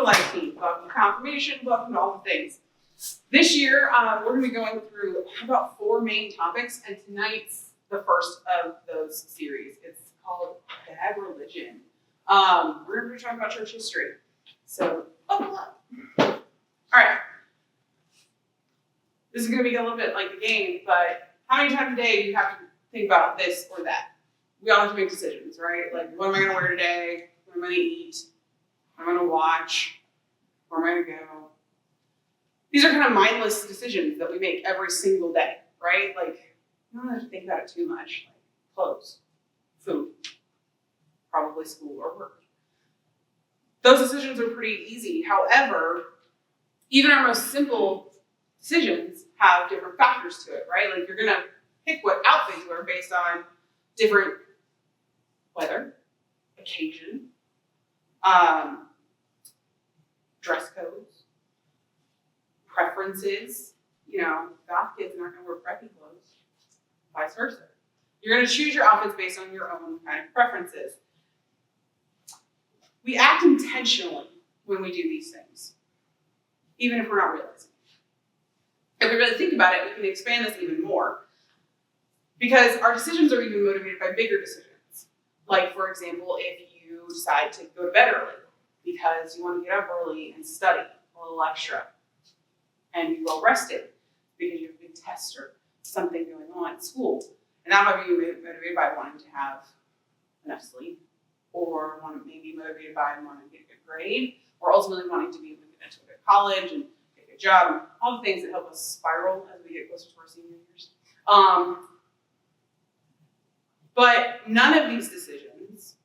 life team, welcome to confirmation, welcome to all the things. This year, we're going to be going through about 4 main topics, and tonight's the first of those series. It's called Bad Religion. We're going to be talking about church history. So, buckle up. All right. This is going to be a little bit like the game, but how many times a day do you have to think about this or that? We all have to make decisions, right? Like, what am I going to wear today? What am I going to eat? What am I going to watch? Where am I going to go? These are kind of mindless decisions that we make every single day, right? Like, you don't have to think about it too much. Like clothes, food, probably school or work. Those decisions are pretty easy. However, even our most simple decisions have different factors to it, right? Like, you're going to pick what outfit you wear based on different weather, occasion, dress codes, preferences. You know, goth kids are not going to wear preppy clothes, vice versa. You're going to choose your outfits based on your own kind of preferences. We act intentionally when we do these things, even if we're not realizing it. If we really think about it, we can expand this even more, because our decisions are even motivated by bigger decisions. Like, for example, if you decide to go to bed early because you want to get up early and study a little extra and be well rested because you have a big test or something going on at school, and that might be motivated by wanting to have enough sleep, or maybe motivated by wanting to get a good grade, or ultimately wanting to be able to get into a good college and get a good job, and all the things that help us spiral as we get closer to our senior years. But none of these decisions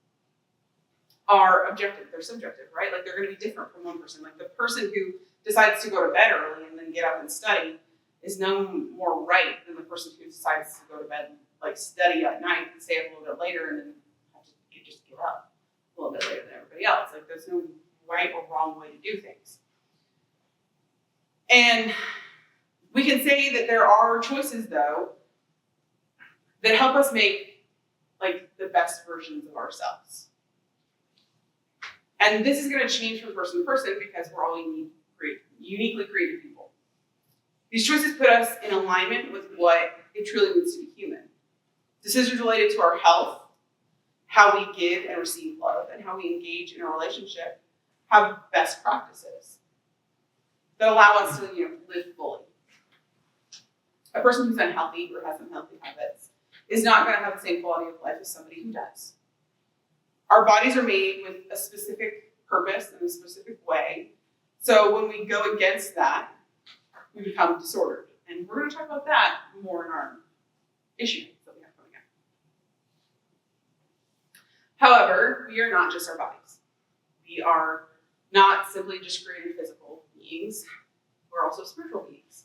are objective. They're subjective, right? Like, they're going to be different from one person. Like, the person who decides to go to bed early and then get up and study is no more right than the person who decides to go to bed, like, study at night and stay up a little bit later and then have to just get up a little bit later than everybody else. Like, there's no right or wrong way to do things. And we can say that there are choices, though, that help us make, like, the best versions of ourselves. And this is going to change from person to person because we're all uniquely created people. These choices put us in alignment with what it truly means to be human. Decisions related to our health, how we give and receive love, and how we engage in a relationship have best practices that allow us to, live fully. A person who's unhealthy or has unhealthy habits is not going to have the same quality of life as somebody who does. Our bodies are made with a specific purpose in a specific way. So when we go against that, we become disordered. And we're going to talk about that more in our issue that we have coming up. However, we are not just our bodies. We are not simply just created physical beings. We're also spiritual beings.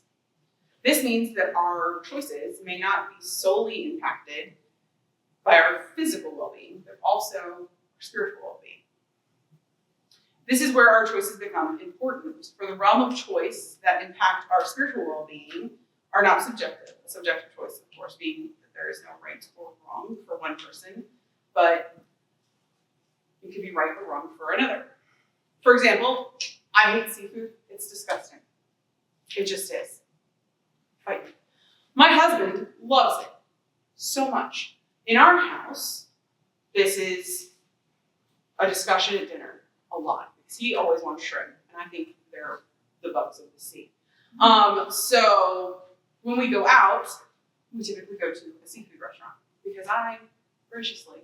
This means that our choices may not be solely impacted by our physical well-being, but also our spiritual well-being. This is where our choices become important. For the realm of choice that impact our spiritual well-being are not subjective. A subjective choice, of course, being that there is no right or wrong for one person, but it can be right or wrong for another. For example, I hate seafood. It's disgusting. It just is. My husband loves it so much. In our house, this is a discussion at dinner a lot, because he always wants shrimp, and I think they're the bugs of the sea. So when we go out, we typically go to a seafood restaurant, because I graciously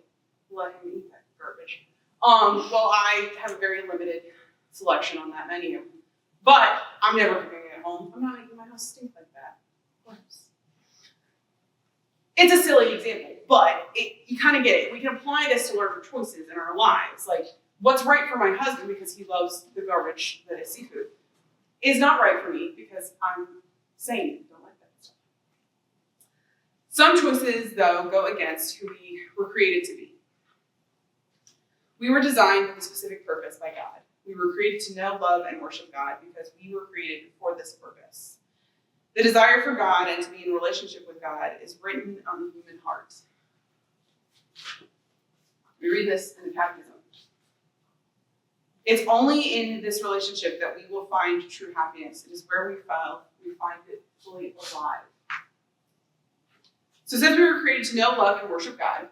let him eat that garbage. Well, I have a very limited selection on that menu, but I'm never cooking it at home. I'm not making my house stink like that. It's a silly example, but you kind of get it. We can apply this to larger choices in our lives. Like, what's right for my husband because he loves the garbage that is seafood is not right for me because I'm sane and don't like that stuff. Some choices, though, go against who we were created to be. We were designed with a specific purpose by God. We were created to know, love, and worship God because we were created for this purpose. The desire for God and to be in relationship with God is written on the human heart. We read this in the Catechism. It's only in this relationship that we will find true happiness. It is where we find it fully alive. So since we were created to know, love, and worship God,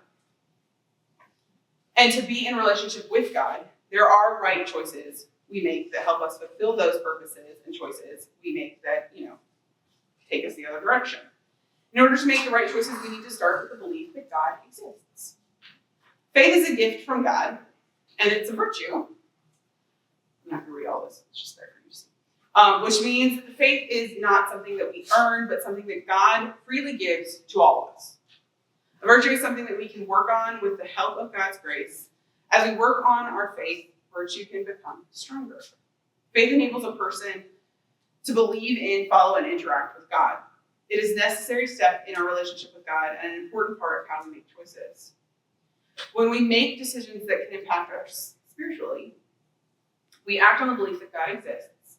and to be in relationship with God, there are right choices we make that help us fulfill those purposes, and choices we make that, take us the other direction. In order to make the right choices, we need to start with the belief that God exists. Faith is a gift from God, and it's a virtue. I'm not going to read all this. It's just there for you to see. Which means that faith is not something that we earn, but something that God freely gives to all of us. A virtue is something that we can work on with the help of God's grace. As we work on our faith, virtue can become stronger. Faith enables a person to believe in, follow, and interact with God. It is a necessary step in our relationship with God and an important part of how we make choices. When we make decisions that can impact us spiritually, we act on the belief that God exists,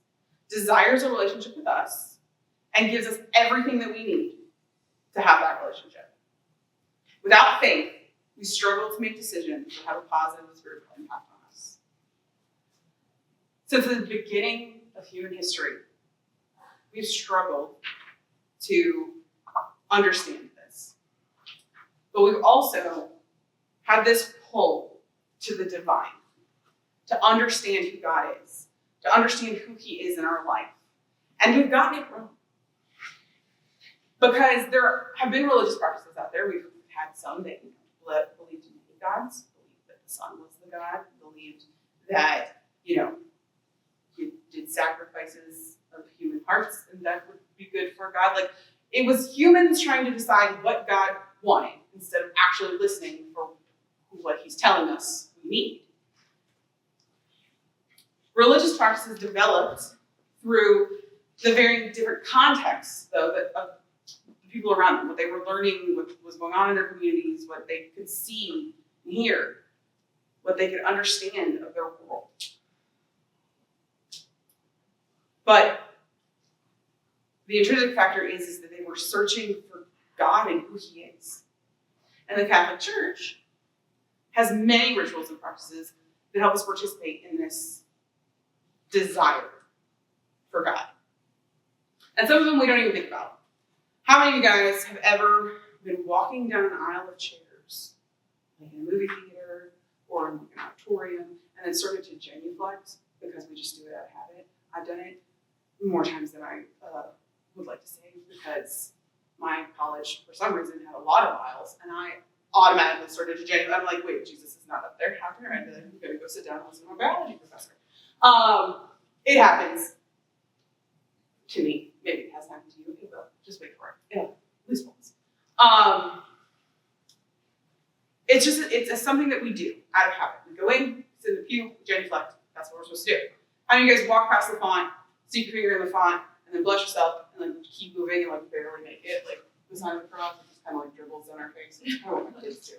desires a relationship with us, and gives us everything that we need to have that relationship. Without faith, we struggle to make decisions that have a positive spiritual impact on us. Since the beginning of human history, we've struggled to understand this. But we've also had this pull to the divine, to understand who God is, to understand who he is in our life. And we've gotten it wrong. Because there have been religious practices out there. We've had some that believed in many gods, believed that the sun was the god, believed that, you did sacrifices of human hearts, and that would be good for God. Like, it was humans trying to decide what God wanted instead of actually listening for what he's telling us we need. Religious practices developed through the very different contexts, though, of the people around them, what they were learning, what was going on in their communities, what they could see and hear, what they could understand of their world. But the intrinsic factor is that they were searching for God and who he is. And the Catholic Church has many rituals and practices that help us participate in this desire for God. And some of them we don't even think about. How many of you guys have ever been walking down an aisle of chairs, like in a movie theater or in an auditorium, and then started to genuflect because we just do it out of habit? I've done it more times than I would like to say, because my college, for some reason, had a lot of aisles, and I automatically started to genuflect. I'm like, wait, Jesus is not up there. How can I? I'm going to go sit down and listen to my biology professor. It happens to me. Maybe it hasn't happened to you. Okay, but just wait for it. Yeah, at least once. It's something that we do out of habit. We go in, sit in the pew, genuflect. That's what we're supposed to do. How many of you guys walk past the font, stick your finger in the font, and then bless yourself, and then keep moving and barely make it, like the sign of the cross? It just kind of dribbles on our face. It's kind of what my kids do.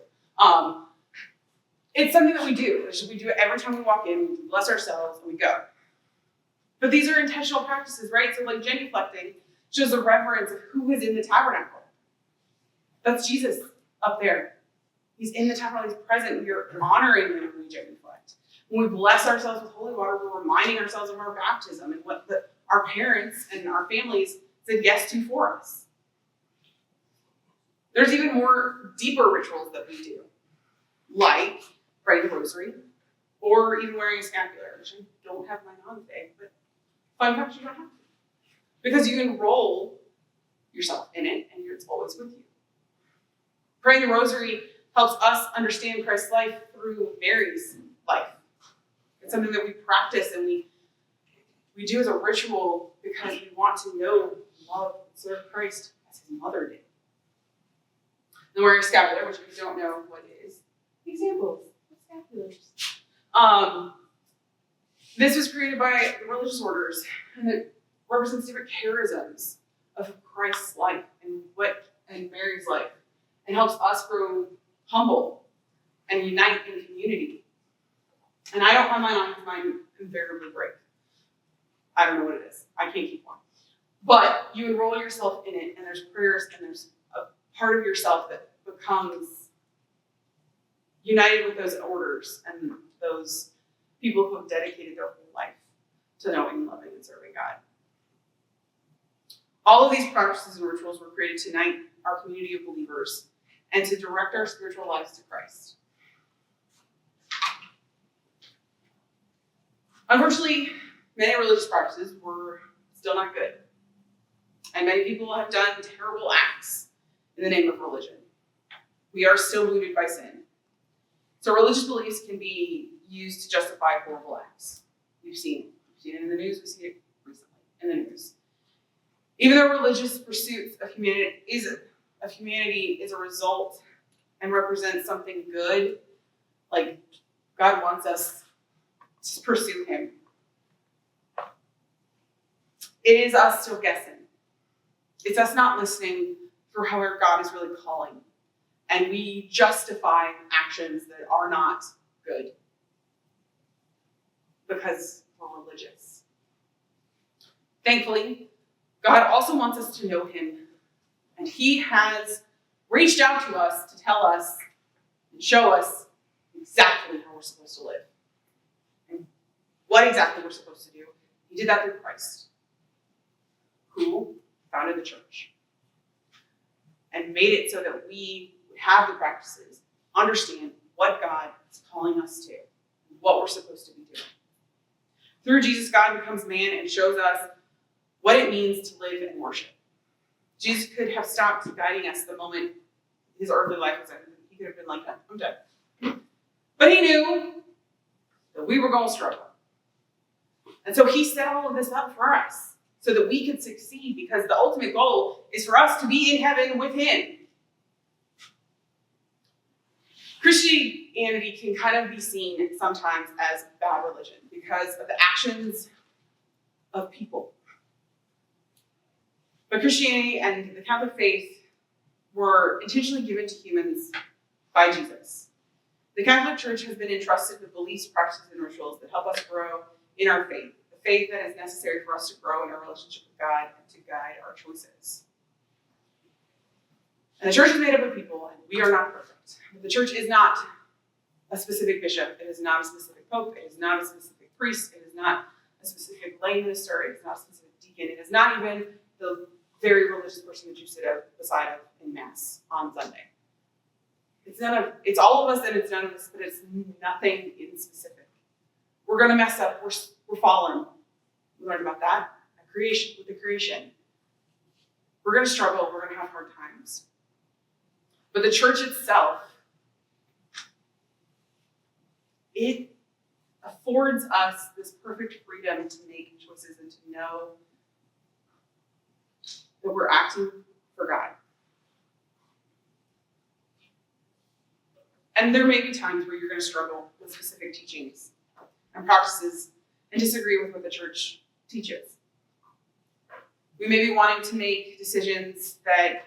It's something that we do. We do it every time we walk in. We bless ourselves, and we go. But these are intentional practices, right? So genuflecting shows a reverence of who is in the tabernacle. That's Jesus up there. He's in the tabernacle. He's present. We are honoring him when we genuflect. When we bless ourselves with holy water, we're reminding ourselves of our baptism and what our parents and our families said yes to for us. There's even more deeper rituals that we do, like praying the rosary, or even wearing a scapular, which I don't have mine on today, but fun fact, you don't have to. Because you enroll yourself in it, and it's always with you. Praying the rosary helps us understand Christ's life through Mary's life. It's something that we practice and we do as a ritual because we want to know, love, and serve Christ as his mother did. And wearing a scapular, which if you don't know what it is, examples of scapulars. This was created by the religious orders, and it represents different charisms of Christ's life and Mary's life, and helps us grow humble and unite in community. And I don't have mine on because mine invariably break. I don't know what it is. I can't keep one. But you enroll yourself in it, and there's prayers, and there's a part of yourself that becomes united with those orders and those people who have dedicated their whole life to knowing, loving, and serving God. All of these practices and rituals were created to unite our community of believers and to direct our spiritual lives to Christ. Unfortunately, many religious practices were still not good. And many people have done terrible acts in the name of religion. We are still rooted by sin. So religious beliefs can be used to justify horrible acts. We've seen it in the news, we see it recently in the news. Even though religious pursuits of humanity is a result and represents something good, like God wants us to pursue him, it is us still guessing. It's us not listening for how God is really calling. And we justify actions that are not good because we're religious. Thankfully, God also wants us to know him. And he has reached out to us to tell us and show us exactly how we're supposed to live. And what exactly we're supposed to do. He did that through Christ, who founded the church and made it so that we would have the practices, understand what God is calling us to, what we're supposed to be doing. Through Jesus, God becomes man and shows us what it means to live and worship. Jesus could have stopped guiding us the moment his earthly life was ended. He could have been like, I'm done. But he knew that we were going to struggle. And so he set all of this up for us so that we could succeed, because the ultimate goal is for us to be in heaven with him. Christianity can kind of be seen sometimes as bad religion because of the actions of people. But Christianity and the Catholic faith were intentionally given to humans by Jesus. The Catholic Church has been entrusted with beliefs, practices, and rituals that help us grow in our faith, the faith that is necessary for us to grow in our relationship with God and to guide our choices. And the church is made up of people, and we are not perfect. The church is not a specific bishop. It is not a specific pope. It is not a specific priest. It is not a specific lay minister. It is not a specific deacon. It is not even the very religious person that you sit beside of in Mass on Sunday. It's all of us and it's none of us, but it's nothing in specific. We're going to mess up. We're fallen. We learned about that with the creation. We're going to struggle. We're going to have hard times. But the church itself, it affords us this perfect freedom to make choices and to know that we're acting for God. And there may be times where you're going to struggle with specific teachings and practices and disagree with what the church teaches. We may be wanting to make decisions that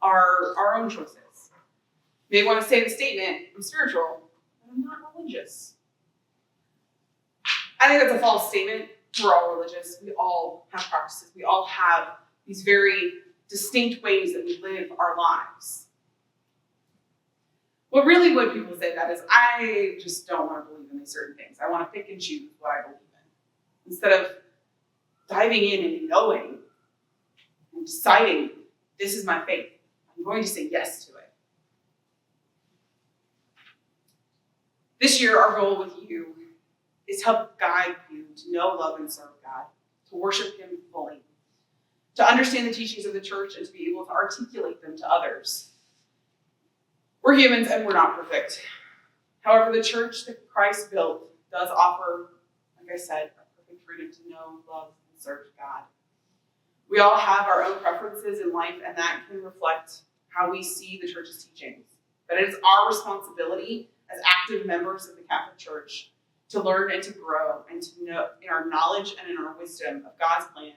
are our own choices. We may want to say the statement, I'm spiritual, but I'm not religious. I think that's a false statement. We're all religious. We all have practices. We all have these very distinct ways that we live our lives. What really would people say that is, I just don't want to believe in these certain things. I want to pick and choose what I believe in. Instead of diving in and knowing and deciding, this is my faith. I'm going to say yes to it. This year, our goal with you is to help guide you to know, love, and serve God, to worship him fully, to understand the teachings of the church and to be able to articulate them to others. We're humans and we're not perfect. However, the church that Christ built does offer, like I said, a perfect freedom to know, love, and serve God. We all have our own preferences in life, and that can reflect how we see the church's teachings. But it is our responsibility as active members of the Catholic Church to learn and to grow and to know in our knowledge and in our wisdom of God's plan